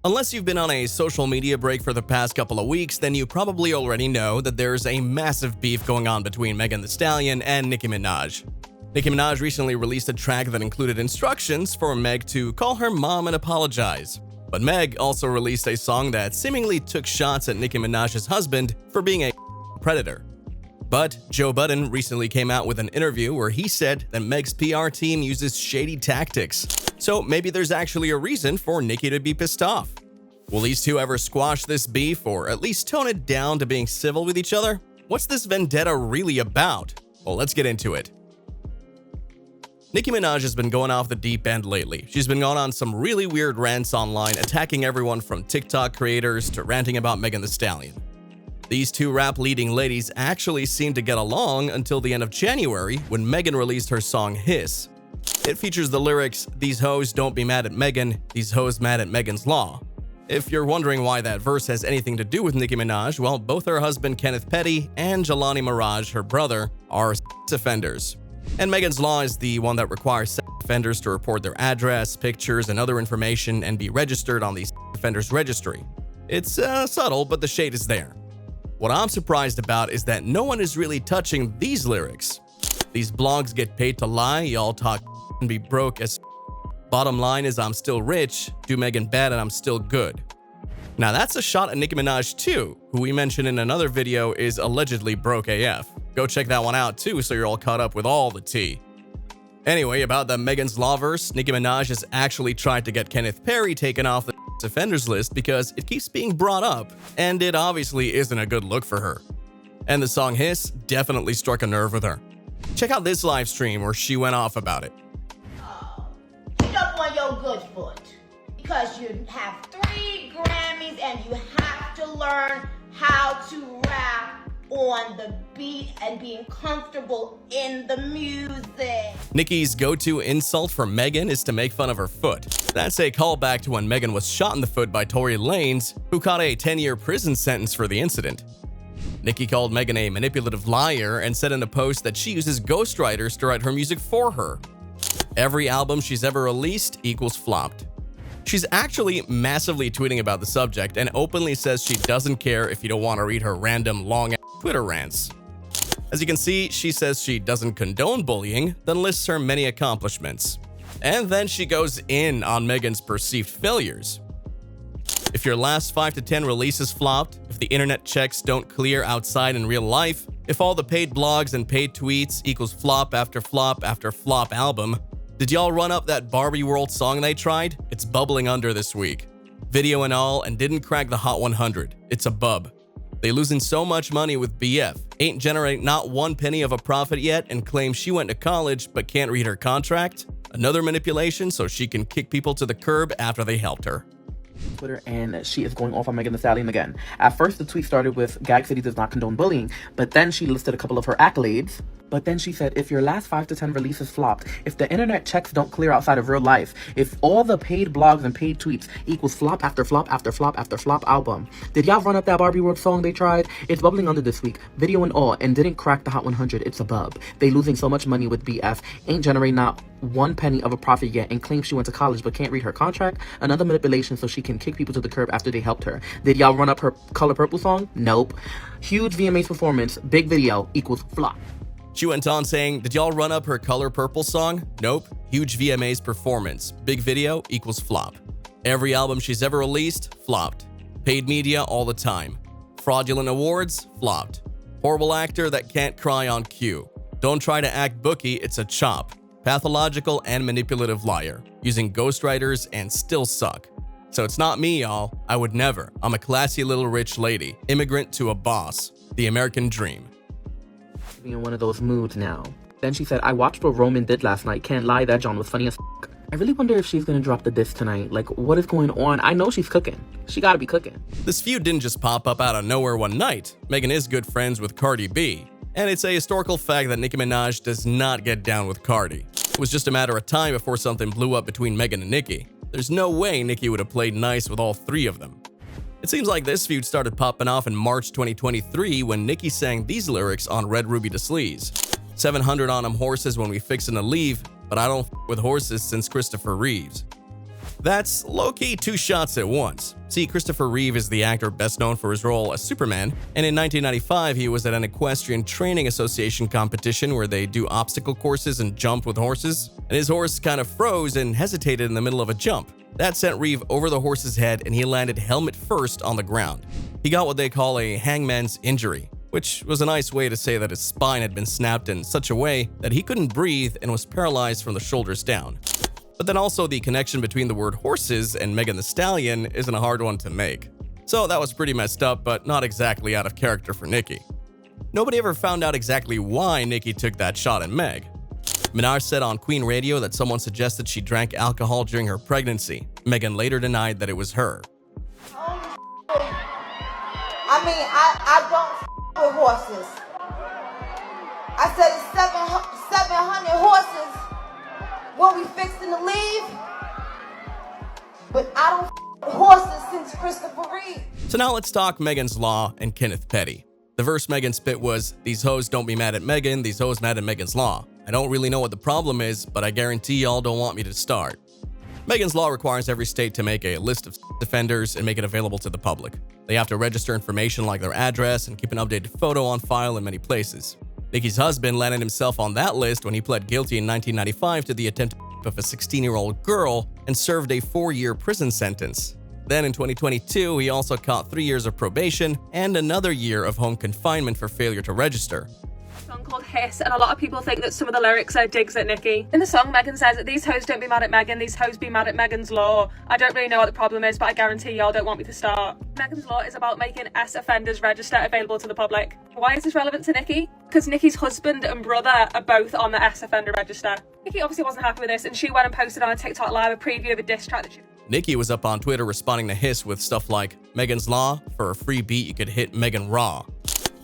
Unless you've been on a social media break for the past couple of weeks, then you probably already know that there's a massive beef going on between Megan Thee Stallion and Nicki Minaj. Nicki Minaj recently released a track that included instructions for Meg to call her mom and apologize. But Meg also released a song that seemingly took shots at Nicki Minaj's husband for being a predator. But Joe Budden recently came out with an interview where he said that Meg's PR team uses shady tactics. So maybe there's actually a reason for Nicki to be pissed off. Will these two ever squash this beef or at least tone it down to being civil with each other? What's this vendetta really about? Well, let's get into it. Nicki Minaj has been going off the deep end lately. She's been going on some really weird rants online, attacking everyone from TikTok creators to ranting about Megan Thee Stallion. These two rap leading ladies actually seemed to get along until the end of January when Megan released her song Hiss. It features the lyrics, "These hoes don't be mad at Megan, these hoes mad at Megan's Law." If you're wondering why that verse has anything to do with Nicki Minaj, well, both her husband Kenneth Petty and Jelani Mirage, her brother, are sex offenders. And Megan's Law is the one that requires sex offenders to report their address, pictures, and other information and be registered on the sex offenders registry. It's subtle, but the shade is there. What I'm surprised about is that no one is really touching these lyrics. These blogs get paid to lie, y'all talk and be broke as bottom line is I'm still rich, do Megan bad and I'm still good. Now that's a shot at Nicki Minaj too, who we mentioned in another video is allegedly broke AF. Go check that one out too so you're all caught up with all the tea. Anyway, about the Megan's Law verse, Nicki Minaj has actually tried to get Kenneth Perry taken off the offenders list because it keeps being brought up, and it obviously isn't a good look for her. And the song Hiss definitely struck a nerve with her. Check out this live stream where she went off about it. Get up on your good foot because you have 3 Grammys and you have to learn how to rap on the beat and being comfortable in the music. Nicki's go-to insult for Megan is to make fun of her foot. That's a callback to when Megan was shot in the foot by Tory Lanez, who caught a 10-year prison sentence for the incident. Nicki called Megan a manipulative liar and said in a post that she uses ghostwriters to write her music for her. Every album she's ever released equals flopped. She's actually massively tweeting about the subject and openly says she doesn't care if you don't want to read her random long Twitter rants. As you can see, she says she doesn't condone bullying, then lists her many accomplishments. And then she goes in on Megan's perceived failures. If your last 5 to 10 releases flopped, if the internet checks don't clear outside in real life, if all the paid blogs and paid tweets equals flop after flop after flop album, did y'all run up that Barbie World song they tried? It's bubbling under this week. Video and all, and didn't crack the Hot 100. It's a bub. They losing so much money with BF, ain't generating not 1 penny of a profit yet and claim she went to college but can't read her contract? Another manipulation so she can kick people to the curb after they helped her. Twitter, and she is going off on Megan Thee Stallion again. At first, the tweet started with Gag City does not condone bullying, but then she listed a couple of her accolades. But then she said, if your last 5 to 10 releases flopped, if the internet checks don't clear outside of real life, if all the paid blogs and paid tweets equals flop after flop after flop after flop album, did y'all run up that Barbie World song they tried? It's bubbling under this week, video and all, and didn't crack the Hot 100. It's a bub. They losing so much money with BF, ain't generating not 1 penny of a profit yet, and claims she went to college but can't read her contract. Another manipulation so she can kick people to the curb after they helped her. Did y'all run up her Color Purple song? Nope. Huge VMAs performance, big video equals flop. She went on saying, did y'all run up her Color Purple song? Nope. Huge VMAs performance. Big video equals flop. Every album she's ever released, flopped. Paid media all the time. Fraudulent awards, flopped. Horrible actor that can't cry on cue. Don't try to act bookie, it's a chop. Pathological and manipulative liar. Using ghostwriters and still suck. So it's not me, y'all. I would never. I'm a classy little rich lady. Immigrant to a boss. The American dream. Be in one of those moods now. Then she said, I watched what Roman did last night. Can't lie, that John was funny as f***. I really wonder if she's gonna drop the diss tonight. Like, what is going on? I know she's cooking. She gotta be cooking. This feud didn't just pop up out of nowhere one night. Megan is good friends with Cardi B. And it's a historical fact that Nicki Minaj does not get down with Cardi. It was just a matter of time before something blew up between Megan and Nicki. There's no way Nicki would have played nice with all 3 of them. It seems like this feud started popping off in March 2023 when Nicki sang these lyrics on Red Ruby Da Sleaze. 700 on 'em horses when we fixin' to leave, but I don't f with horses since Christopher Reeves. That's low-key two shots at once. See, Christopher Reeve is the actor best known for his role as Superman, and in 1995 he was at an equestrian training association competition where they do obstacle courses and jump with horses, and his horse kind of froze and hesitated in the middle of a jump. That sent Reeve over the horse's head and he landed helmet first on the ground. He got what they call a hangman's injury, which was a nice way to say that his spine had been snapped in such a way that he couldn't breathe and was paralyzed from the shoulders down. But then also the connection between the word horses and Megan Thee Stallion isn't a hard one to make. So that was pretty messed up, but not exactly out of character for Nicki. Nobody ever found out exactly why Nicki took that shot at Meg. Minaj said on Queen Radio that someone suggested she drank alcohol during her pregnancy. Megan later denied that it was her. I don't with horses. I said it's 700 horses when we fixing to leave, but I don't with horses since Christopher Reeve. So now let's talk Megan's Law and Kenneth Petty. The verse Megan spit was, "These hoes don't be mad at Megan, these hoes mad at Megan's Law. I don't really know what the problem is, but I guarantee y'all don't want me to start." Megan's Law requires every state to make a list of offenders and make it available to the public. They have to register information like their address and keep an updated photo on file in many places. Nicki's husband landed himself on that list when he pled guilty in 1995 to the attempted rape of a 16-year-old girl and served a 4-year prison sentence. Then in 2022, he also caught 3 years of probation and another year of home confinement for failure to register. Song called Hiss, and a lot of people think that some of the lyrics are digs at Nicki. In the song, Megan says, "These hoes don't be mad at Megan, these hoes be mad at Megan's Law. I don't really know what the problem is, but I guarantee y'all don't want me to start." Megan's Law is about making S offenders register available to the public. Why is this relevant to Nicki? Because Nicki's husband and brother are both on the S offender register. Nicki obviously wasn't happy with this, and she went and posted on a TikTok live a preview of a diss track that she... Nicki was up on Twitter responding to Hiss with stuff like, "Megan's Law, for a free beat you could hit Megan Raw."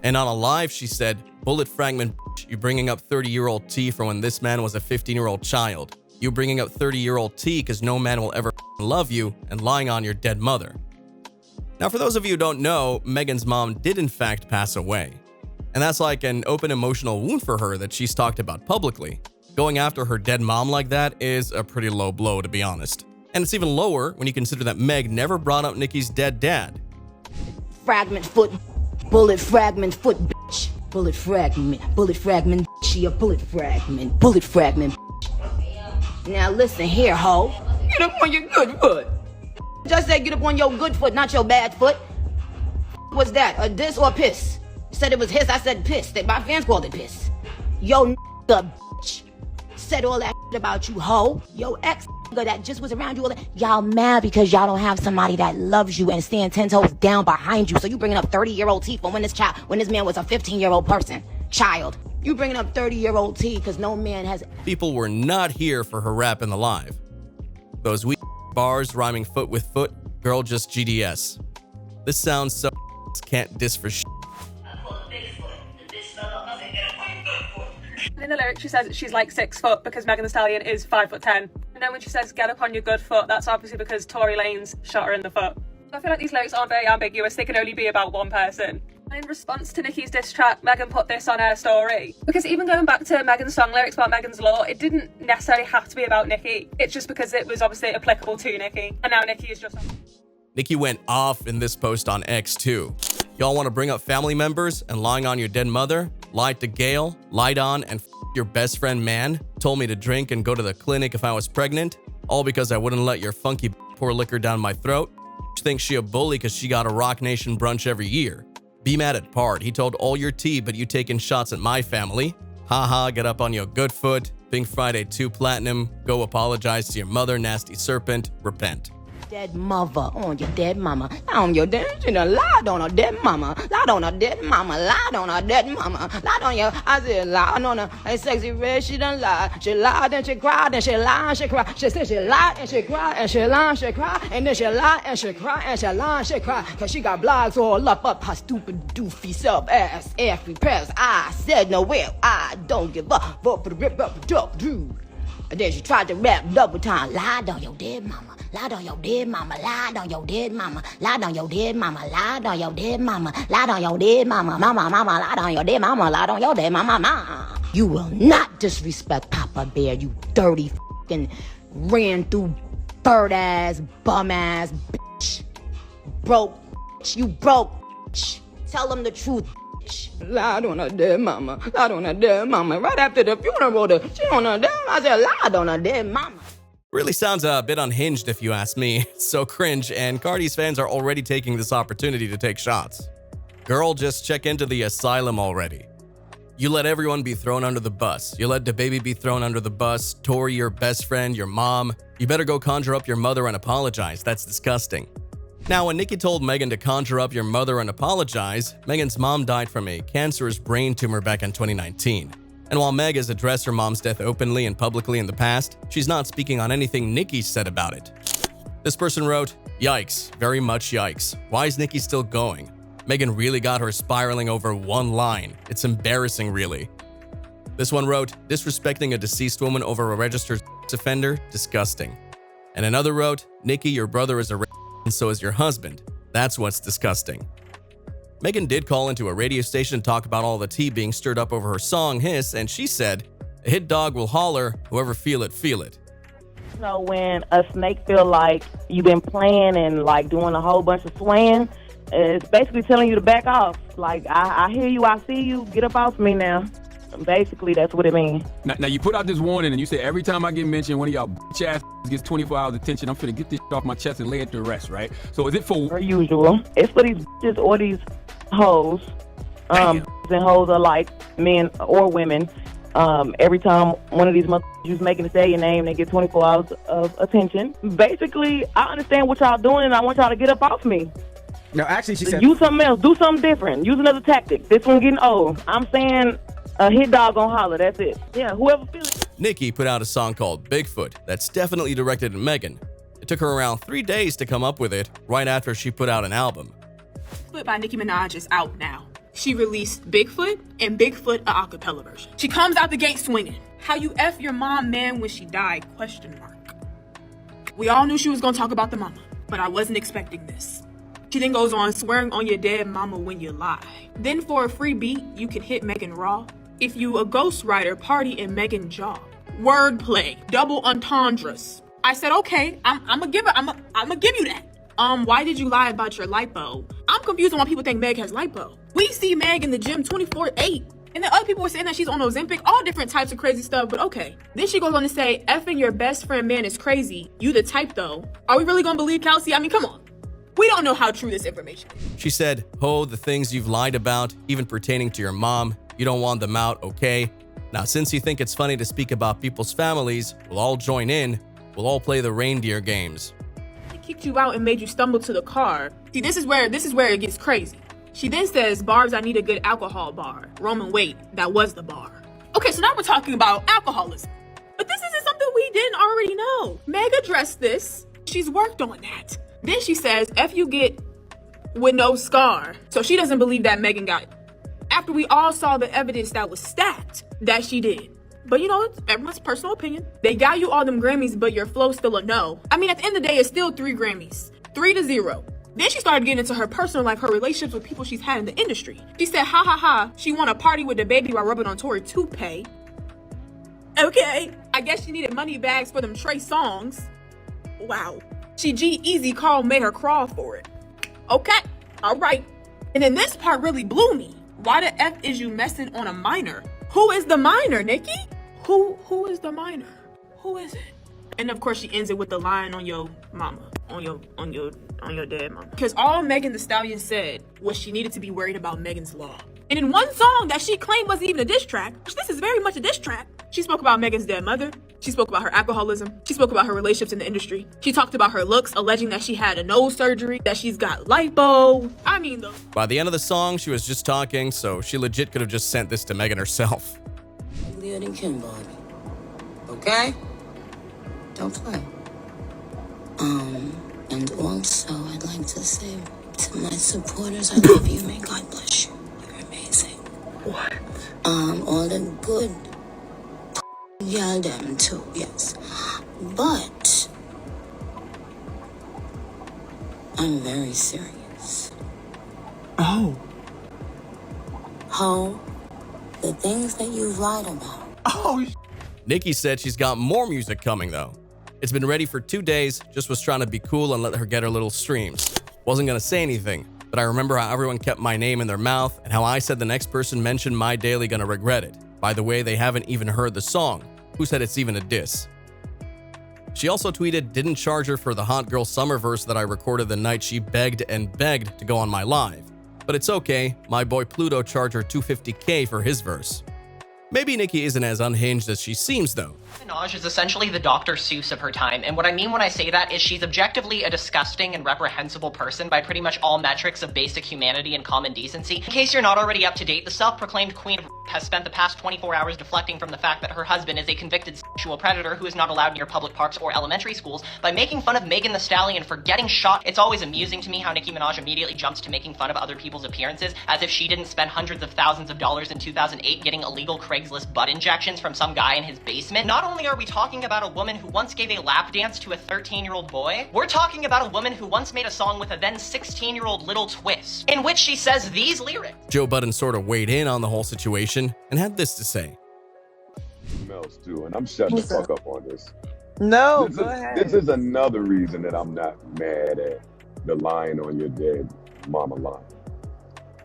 And on a live, she said, "Bullet fragment, you bringing up 30-year-old T for when this man was a 15-year-old child. You bringing up 30-year-old T because no man will ever love you and lying on your dead mother." Now, for those of you who don't know, Megan's mom did in fact pass away. And that's like an open emotional wound for her that she's talked about publicly. Going after her dead mom like that is a pretty low blow, to be honest. And it's even lower when you consider that Meg never brought up Nicki's dead dad. Fragment foot, bullet fragment foot, bitch. Bullet fragment, she a bullet fragment, bitch. Now listen here, ho. Get up on your good foot. Just say get up on your good foot, not your bad foot. What's that, a diss or piss? You said it was hiss, I said piss. My fans called it piss. Yo, nigga, bitch. Said all that about you, ho. Yo, ex that just was around you all that. Y'all mad because y'all don't have somebody that loves you and stand 10 toes down behind you. So you bringing up 30-year-old T from when this man was a 15-year-old child. You bringing up 30-year-old T because no man has... People were not here for her rap in the live. Those weak bars rhyming foot with foot, girl just GDS. This sounds so can't diss for shit. In the lyrics, she says she's like 6 foot because Megan Thee Stallion is 5'10". And then when she says get up on your good foot, that's obviously because Tory Lanez shot her in the foot. I feel like these lyrics aren't very ambiguous, they can only be about one person. And in response to Nicki's diss track, Megan put this on her story. Because even going back to Megan's song lyrics about Megan's Law, it didn't necessarily have to be about Nicki. It's just because it was obviously applicable to Nicki. And now Nicki is just... Nicki went off in this post on X too. Y'all want to bring up family members and lying on your dead mother? Lied to Gail, lied on and your best friend man, told me to drink and go to the clinic if I was pregnant, all because I wouldn't let your funky pour liquor down my throat. She thinks she a bully because she got a Rock Nation brunch every year. Be mad at Part. He told all your tea, but you taking shots at my family. Haha, get up on your good foot. Pink Friday 2 Platinum. Go apologize to your mother, nasty serpent. Repent. Dead mother on your dead mama. On your dead, she done lied on her dead mama. Lied on her dead mama. Lied on her dead mama. Lied on your, I said lied on her. Hey, sexy red, she done lied. She lied and she cried and she lied and she cried. She said she lied and she cried and she lied and she cried. And then she lied and she cried and she lied and she cried. Cause she got blogs all up her stupid doofy self ass. Every press I said no well. I don't give up. Vote for the rip up duck dude. And then she tried to rap double time. Lied on your dead mama. Lied on your dead mama. Lied on your dead mama. Lied on your dead mama. Lied on your dead mama. Lied on your dead mama. Mama, lied on your dead mama. Lied on your dead mama. You will not disrespect Papa Bear, you dirty fucking ran through bird ass, bum ass, bitch. Broke, bitch. You broke, bitch. Tell them the truth, bitch. Lied on her dead mama. Lied on her dead mama. Right after the funeral, she on her dead. I said, lied on her dead mama. Really sounds a bit unhinged if you ask me. So cringe, and Cardi's fans are already taking this opportunity to take shots. Girl, just check into the asylum already. You let everyone be thrown under the bus. You let DaBaby be thrown under the bus, Tori, your best friend, your mom. You better go conjure up your mother and apologize. That's disgusting. Now, when Nicki told Megan to conjure up your mother and apologize, Megan's mom died from a cancerous brain tumor back in 2019. And while Meg has addressed her mom's death openly and publicly in the past, she's not speaking on anything Nicki said about it. This person wrote, "Yikes, very much yikes. Why is Nicki still going? Megan really got her spiraling over one line. It's embarrassing, really." This one wrote, "Disrespecting a deceased woman over a registered offender? Disgusting." And another wrote, "Nicki, your brother is a and so is your husband. That's what's disgusting." Megan did call into a radio station to talk about all the tea being stirred up over her song Hiss, and she said, "A hit dog will holler, whoever feel it, feel it." You know, when a snake feel like you've been playing and like doing a whole bunch of swaying, it's basically telling you to back off. Like, I hear you, I see you, get up off me now. Basically, that's what it means. Now you put out this warning and you say every time I get mentioned, one of y'all bitch ass gets 24 hours attention, I'm finna get this off my chest and lay it to rest, right? So is it for... Per usual. It's for these bitches or these hoes. And hoes are like men or women. Every time one of these motherfuckers making to say your name, they get 24 hours of attention. Basically, I understand what y'all doing and I want y'all to get up off me. No, actually, she said... Use something else. Do something different. Use another tactic. This one getting old. I'm saying a hit dog gon' holler. That's it. Yeah, whoever feels it. Nicki put out a song called Bigfoot that's definitely directed at Megan. It took her around 3 days to come up with it, right after she put out an album. Bigfoot by Nicki Minaj is out now. She released Bigfoot and Bigfoot a acapella version. She comes out the gate swinging. How you F your mom, man, when she died, ? We all knew she was gonna talk about the mama, but I wasn't expecting this. She then goes on swearing on your dead mama when you lie. Then for a free beat, you can hit Megan raw. If you a ghostwriter, party in Megan jaw. Wordplay, double entendres. I said, okay, I'ma give you that. Why did you lie about your lipo? I'm confused on why people think Meg has lipo. We see Meg in the gym 24/8. And then other people were saying that she's on Ozempic, all different types of crazy stuff, but okay. Then she goes on to say, effing your best friend man is crazy. You the type though. Are we really gonna believe Kelsey? I mean, come on. We don't know how true this information is. She said, "Ho, the things you've lied about, even pertaining to your mom, you don't want them out, okay? Now, since you think it's funny to speak about people's families, we'll all join in. We'll all play the reindeer games." They kicked you out and made you stumble to the car. See, this is where it gets crazy. She then says, "Barbs, I need a good alcohol bar." Roman, wait, that was the bar. Okay, so now we're talking about alcoholism. But this isn't something we didn't already know. Meg addressed this. She's worked on that. Then she says, "F you get with no scar." So she doesn't believe that Megan got it. After we all saw the evidence that was stacked that she did. But you know, it's everyone's personal opinion. They got you all them Grammys, but your flow's still a no. I mean, at the end of the day, it's still 3 Grammys. 3-0. Then she started getting into her personal life, her relationships with people she's had in the industry. She said, ha ha ha, she wanna party with DaBaby while rubbing on Tori toupee. Okay, I guess she needed money bags for them Trey songs. Wow. She G-Eazy Carl made her crawl for it. Okay, all right. And then this part really blew me. Why the F is you messing on a minor? Who is the minor, Nicki? Who is the minor? Who is it? And of course she ends it with the line on your mama, on your dead mama. Because all Megan Thee Stallion said was she needed to be worried about Megan's law. And in one song that she claimed wasn't even a diss track, which this is very much a diss track, she spoke about Megan's dead mother. She spoke about her alcoholism. She spoke about her relationships in the industry. She talked about her looks, alleging that she had a nose surgery, that she's got lipo. I mean, though. By the end of the song, she was just talking, so she legit could have just sent this to Megan herself. Uglier than Ken Barbie. Okay? Don't play. And also, I'd like to say to my supporters, I love you. May God bless you. You're amazing. What? All the good y'all them too, yes. But I'm very serious. Oh. Ho, the things that you've lied about. Oh. Nicki said she's got more music coming, though. It's been ready for 2 days, just was trying to be cool and let her get her little streams. Wasn't gonna say anything, but I remember how everyone kept my name in their mouth and how I said the next person mentioned my daily gonna regret it. By the way, they haven't even heard the song. Who said it's even a diss? She also tweeted, didn't charge her for the Hot Girl Summer verse that I recorded the night she begged and begged to go on my live. But it's okay, my boy Pluto charged her $250K for his verse. Maybe Nicki isn't as unhinged as she seems though. Minaj is essentially the Dr. Seuss of her time, and what I mean when I say that is she's objectively a disgusting and reprehensible person by pretty much all metrics of basic humanity and common decency. In case you're not already up to date, the self-proclaimed queen of has spent the past 24 hours deflecting from the fact that her husband is a convicted sexual predator who is not allowed near public parks or elementary schools by making fun of Megan Thee Stallion for getting shot. It's always amusing to me how Nicki Minaj immediately jumps to making fun of other people's appearances, as if she didn't spend hundreds of thousands of dollars in 2008 getting illegal Craigslist butt injections from some guy in his basement. Not only are we talking about a woman who once gave a lap dance to a 13-year-old boy, we're talking about a woman who once made a song with a then 16-year-old Little Twist, in which she says these lyrics. Joe Budden sort of weighed in on the whole situation and had this to say. Else too, and I'm shutting the fuck up on this. No, go ahead. This is another reason that I'm not mad at the lying on your dead mama line.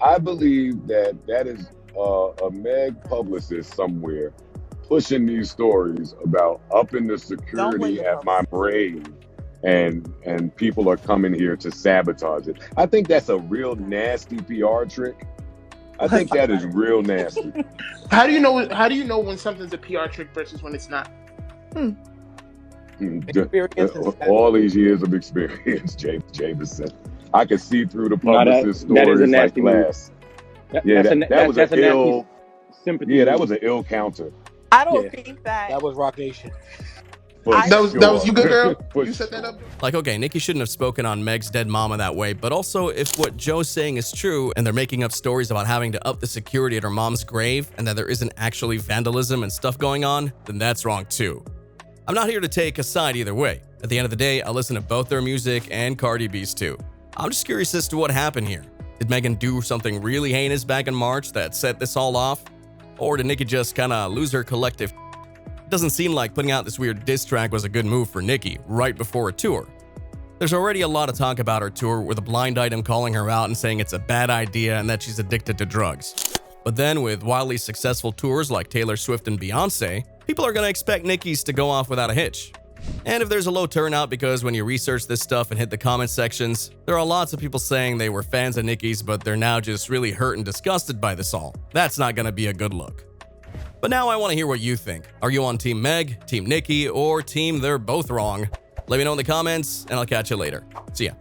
I believe that is a Meg publicist somewhere pushing these stories about upping the security at my grave, and people are coming here to sabotage it. I think that's a real nasty PR trick. I think that is real nasty. How do you know when something's a PR trick versus when it's not? All these years of experience, Jameson. I could see through the publicist stories like glass. That was an ill sympathy. Yeah, that was an ill counter. I don't think that was Rock Nation. That was you, good girl. You set that up. Like, okay, Nicki shouldn't have spoken on Meg's dead mama that way, but also if what Joe's saying is true and they're making up stories about having to up the security at her mom's grave and that there isn't actually vandalism and stuff going on, then that's wrong too. I'm not here to take a side either way. At the end of the day, I listen to both their music and Cardi B's too. I'm just curious as to what happened here. Did Megan do something really heinous back in March that set this all off? Or did Nicki just kinda lose her collective? It doesn't seem like putting out this weird diss track was a good move for Nicki right before a tour. There's already a lot of talk about her tour with a blind item calling her out and saying it's a bad idea and that she's addicted to drugs. But then with wildly successful tours like Taylor Swift and Beyonce, people are gonna expect Nicki's to go off without a hitch. And if there's a low turnout because when you research this stuff and hit the comment sections, there are lots of people saying they were fans of Nicki's but they're now just really hurt and disgusted by this all. That's not gonna be a good look. But now I want to hear what you think. Are you on Team Meg, Team Nicki, or Team They're Both Wrong? Let me know in the comments, and I'll catch you later. See ya.